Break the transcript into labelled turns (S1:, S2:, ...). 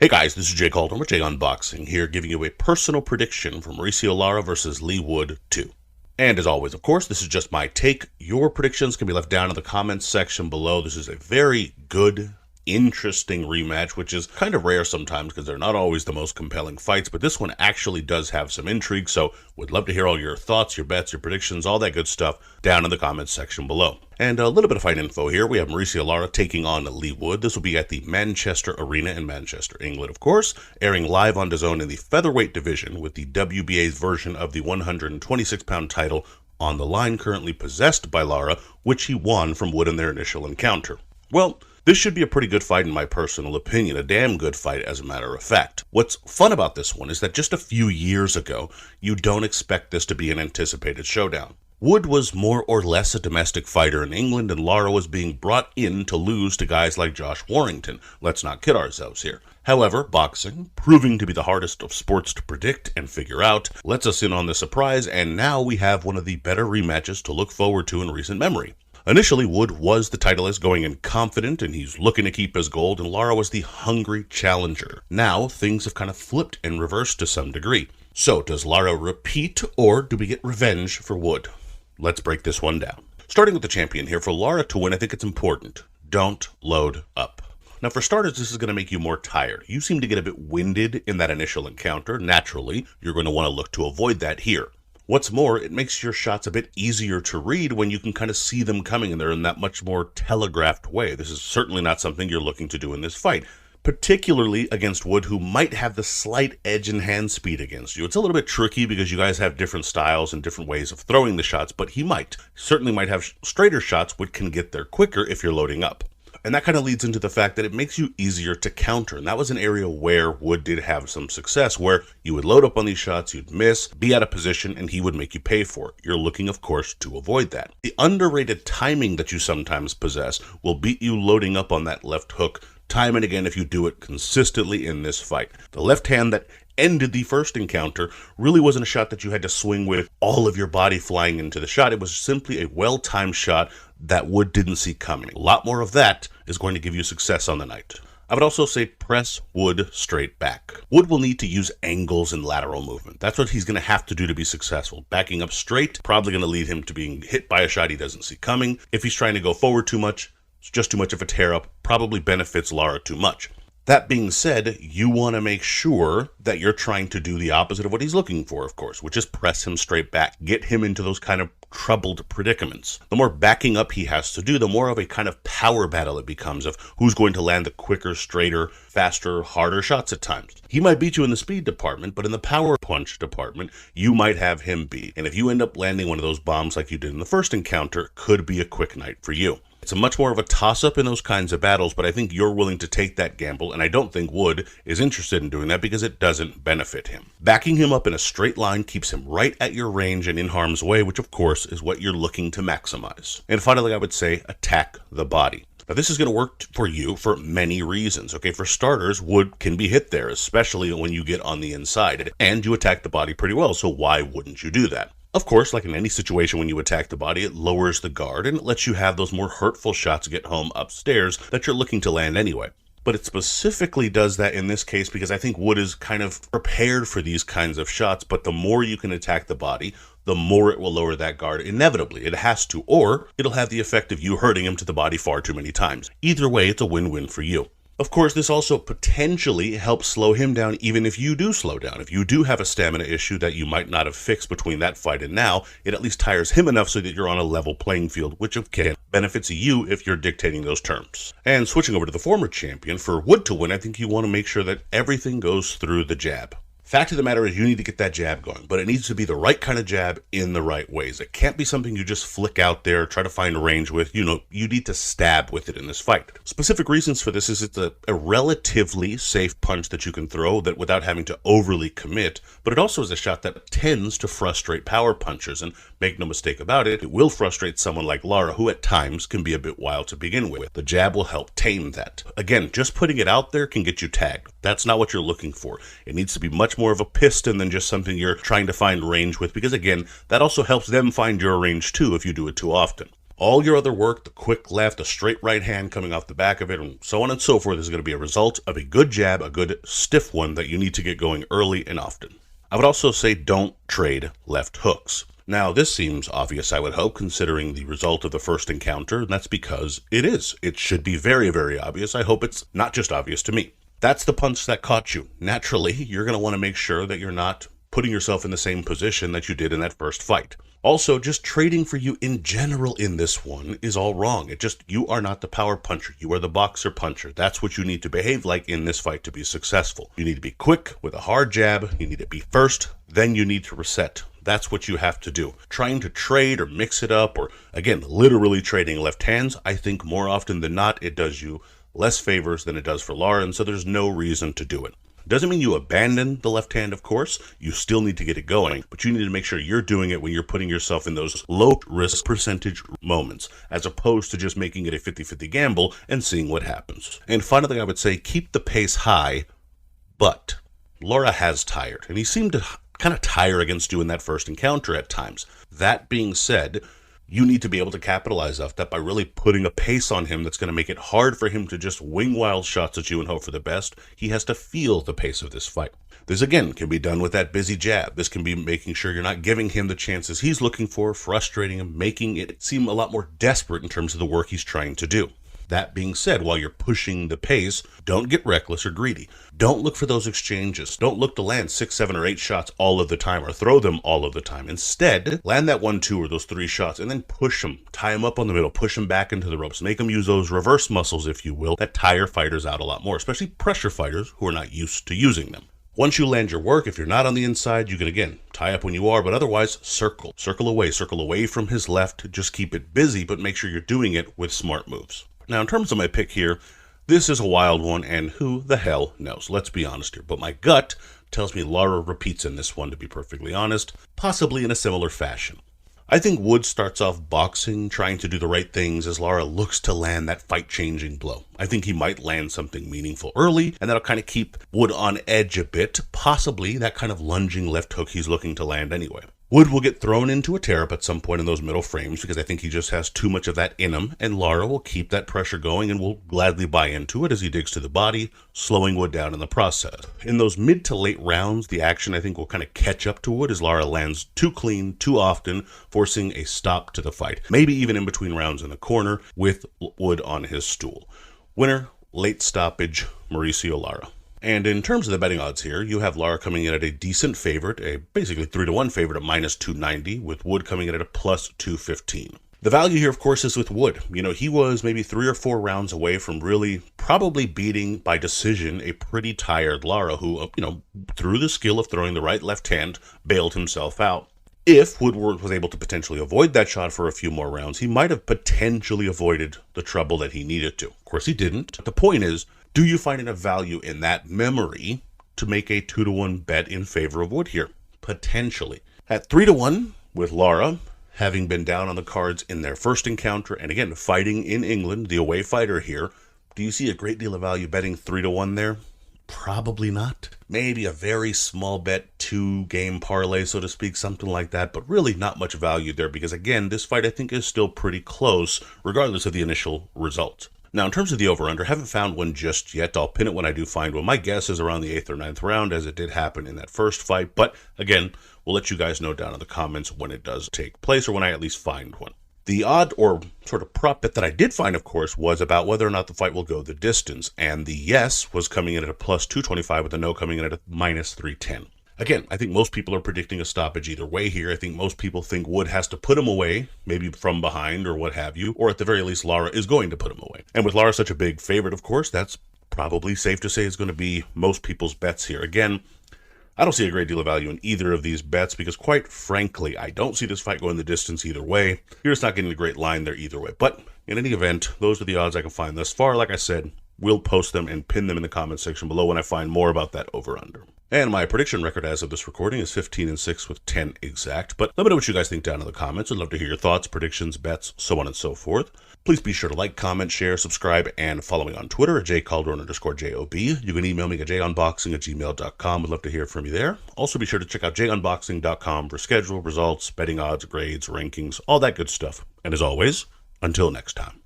S1: Hey guys, this is Jay Calder with Jay Unboxing here, giving you a personal prediction for Mauricio Lara versus Leigh Wood 2. And as always, of course, this is just my take. Your predictions can be left down in the comments section below. This is a very good, interesting rematch, which is kind of rare sometimes because they're not always the most compelling fights, but this one actually does have some intrigue, so would love to hear all your thoughts, your bets, your predictions, all that good stuff down in the comments section below. And a little bit of fight info here. We have Mauricio Lara taking on Leigh Wood. This will be at the Manchester Arena in Manchester, England, of course, airing live on DAZN in the featherweight division with the WBA's version of the 126-pound title on the line, currently possessed by Lara, which he won from Wood in their initial encounter. Well, this should be a pretty good fight in my personal opinion, a damn good fight as a matter of fact. What's fun about this one is that just a few years ago, you don't expect this to be an anticipated showdown. Wood was more or less a domestic fighter in England, and Lara was being brought in to lose to guys like Josh Warrington. Let's not kid ourselves here. However, boxing, proving to be the hardest of sports to predict and figure out, lets us in on the surprise, and now we have one of the better rematches to look forward to in recent memory. Initially, Wood was the titleist, going in confident, and he's looking to keep his gold, and Lara was the hungry challenger. Now, things have kind of flipped and reversed to some degree. So, does Lara repeat, or do we get revenge for Wood? Let's break this one down. Starting with the champion here, for Lara to win, I think it's important. Don't load up. Now, for starters, this is going to make you more tired. You seem to get a bit winded in that initial encounter. Naturally, you're going to want to look to avoid that here. What's more, it makes your shots a bit easier to read when you can kind of see them coming, and they're in that much more telegraphed way. This is certainly not something you're looking to do in this fight, particularly against Wood, who might have the slight edge in hand speed against you. It's a little bit tricky because you guys have different styles and different ways of throwing the shots, but he certainly might have straighter shots which can get there quicker if you're loading up. And that kind of leads into the fact that it makes you easier to counter. And that was an area where Wood did have some success, where you would load up on these shots, you'd miss, be out of position, and he would make you pay for it. You're looking, of course, to avoid that. The underrated timing that you sometimes possess will beat you loading up on that left hook time and again if you do it consistently in this fight. The left hand that ended the first encounter really wasn't a shot that you had to swing with all of your body flying into the shot. It was simply a well-timed shot that Wood didn't see coming. A lot more of that is going to give you success on the night. I would also say press Wood straight back. Wood will need to use angles and lateral movement. That's what he's going to have to do to be successful. Backing up straight, probably going to lead him to being hit by a shot he doesn't see coming. If he's trying to go forward too much, it's just too much of a tear-up, probably benefits Lara too much. That being said, you want to make sure that you're trying to do the opposite of what he's looking for, of course, which is press him straight back, get him into those kind of troubled predicaments. The more backing up he has to do, the more of a kind of power battle it becomes of who's going to land the quicker, straighter, faster, harder shots at times. He might beat you in the speed department, but in the power punch department, you might have him beat. And if you end up landing one of those bombs like you did in the first encounter, it could be a quick night for you. It's a much more of a toss-up in those kinds of battles, but I think you're willing to take that gamble, and I don't think Wood is interested in doing that because it doesn't benefit him. Backing him up in a straight line keeps him right at your range and in harm's way, which of course is what you're looking to maximize. And finally, I would say attack the body. Now, this is going to work for you for many reasons. Okay, for starters, Wood can be hit there, especially when you get on the inside, and you attack the body pretty well, so why wouldn't you do that? Of course, like in any situation when you attack the body, it lowers the guard and it lets you have those more hurtful shots get home upstairs that you're looking to land anyway. But it specifically does that in this case because I think Wood is kind of prepared for these kinds of shots, but the more you can attack the body, the more it will lower that guard inevitably. It has to, or it'll have the effect of you hurting him to the body far too many times. Either way, it's a win-win for you. Of course, this also potentially helps slow him down even if you do slow down. If you do have a stamina issue that you might not have fixed between that fight and now, it at least tires him enough so that you're on a level playing field, which again benefits you if you're dictating those terms. And switching over to the former champion, for Wood to win, I think you want to make sure that everything goes through the jab. Fact of the matter is you need to get that jab going, but it needs to be the right kind of jab in the right ways. It can't be something you just flick out there, try to find range with. You need to stab with it in this fight. Specific reasons for this is it's a relatively safe punch that you can throw that without having to overly commit, but it also is a shot that tends to frustrate power punchers, and make no mistake about it, it will frustrate someone like Lara, who at times can be a bit wild to begin with. The jab will help tame that. Again, just putting it out there can get you tagged. That's not what you're looking for. It needs to be much more of a piston than just something you're trying to find range with, because again, that also helps them find your range too if you do it too often. All your other work, the quick left, the straight right hand coming off the back of it, and so on and so forth, is going to be a result of a good jab, a good stiff one that you need to get going early and often. I would also say don't trade left hooks. Now, this seems obvious, I would hope, considering the result of the first encounter, and that's because it is. It should be very, very obvious. I hope it's not just obvious to me. That's the punch that caught you. Naturally, you're going to want to make sure that you're not putting yourself in the same position that you did in that first fight. Also, just trading for you in general in this one is all wrong. You are not the power puncher. You are the boxer puncher. That's what you need to behave like in this fight to be successful. You need to be quick with a hard jab. You need to be first. Then you need to reset. That's what you have to do. Trying to trade or mix it up, or again, literally trading left hands, I think more often than not, it does you less favors than it does for Lara, and so there's no reason to do it. Doesn't mean you abandon the left hand, of course. You still need to get it going, but you need to make sure you're doing it when you're putting yourself in those low risk percentage moments, as opposed to just making it a 50-50 gamble and seeing what happens. And finally, I would say keep the pace high, but Lara has tired, and he seemed to kind of tire against you in that first encounter at times. That being said, you need to be able to capitalize off that by really putting a pace on him that's going to make it hard for him to just wing wild shots at you and hope for the best. He has to feel the pace of this fight. This, again, can be done with that busy jab. This can be making sure you're not giving him the chances he's looking for, frustrating him, making it seem a lot more desperate in terms of the work he's trying to do. That being said, while you're pushing the pace, don't get reckless or greedy. Don't look for those exchanges. Don't look to land 6, 7, or 8 shots all of the time or throw them all of the time. Instead, land that 1, 2, or those 3 shots and then push them. Tie them up on the middle. Push them back into the ropes. Make them use those reverse muscles, if you will, that tire fighters out a lot more, especially pressure fighters who are not used to using them. Once you land your work, if you're not on the inside, you can, again, tie up when you are, but otherwise, circle. Circle away from his left. Just keep it busy, but make sure you're doing it with smart moves. Now, in terms of my pick here, this is a wild one, and who the hell knows? Let's be honest here. But my gut tells me Lara repeats in this one, to be perfectly honest, possibly in a similar fashion. I think Wood starts off boxing, trying to do the right things as Lara looks to land that fight-changing blow. I think he might land something meaningful early, and that'll kind of keep Wood on edge a bit, possibly that kind of lunging left hook he's looking to land anyway. Wood will get thrown into a tear-up at some point in those middle frames because I think he just has too much of that in him, and Lara will keep that pressure going and will gladly buy into it as he digs to the body, slowing Wood down in the process. In those mid to late rounds, the action I think will kind of catch up to Wood as Lara lands too clean, too often, forcing a stop to the fight. Maybe even in between rounds in the corner with Wood on his stool. Winner, late stoppage, Mauricio Lara. And in terms of the betting odds here, you have Lara coming in at a decent favorite, a basically 3-1 favorite at minus 290, with Wood coming in at a plus 215. The value here, of course, is with Wood. You know, he was maybe 3 or 4 rounds away from really probably beating by decision a pretty tired Lara who, through the skill of throwing the right left hand, bailed himself out. If Woodward was able to potentially avoid that shot for a few more rounds, he might have potentially avoided the trouble that he needed to. Of course, he didn't. The point is, do you find enough value in that memory to make a 2-1 bet in favor of Wood here? Potentially. At 3-1, with Lara having been down on the cards in their first encounter, and again, fighting in England, the away fighter here, do you see a great deal of value betting 3-1 there? Probably not. Maybe a very small bet, 2-game parlay, so to speak, something like that, but really not much value there because, again, this fight I think is still pretty close, regardless of the initial result. Now, in terms of the over-under, haven't found one just yet. I'll pin it when I do find one. My guess is around the 8th or 9th round, as it did happen in that first fight. But, again, we'll let you guys know down in the comments when it does take place, or when I at least find one. The odd or sort of prop bet that I did find, of course, was about whether or not the fight will go the distance. And the yes was coming in at a plus 225, with the no coming in at a minus 310. Again, I think most people are predicting a stoppage either way here. I think most people think Wood has to put him away, maybe from behind or what have you, or at the very least, Lara is going to put him away. And with Lara such a big favorite, of course, that's probably safe to say is going to be most people's bets here. Again, I don't see a great deal of value in either of these bets because, quite frankly, I don't see this fight going the distance either way. You're just not getting a great line there either way. But in any event, those are the odds I can find thus far. Like I said, we'll post them and pin them in the comment section below when I find more about that over-under. And my prediction record as of this recording is 15-6 with 10 exact. But let me know what you guys think down in the comments. I'd love to hear your thoughts, predictions, bets, so on and so forth. Please be sure to like, comment, share, subscribe, and follow me on Twitter at jcalderon_JOB. You can email me at junboxing@gmail.com. I'd love to hear from you there. Also be sure to check out junboxing.com for schedule, results, betting odds, grades, rankings, all that good stuff. And as always, Until next time.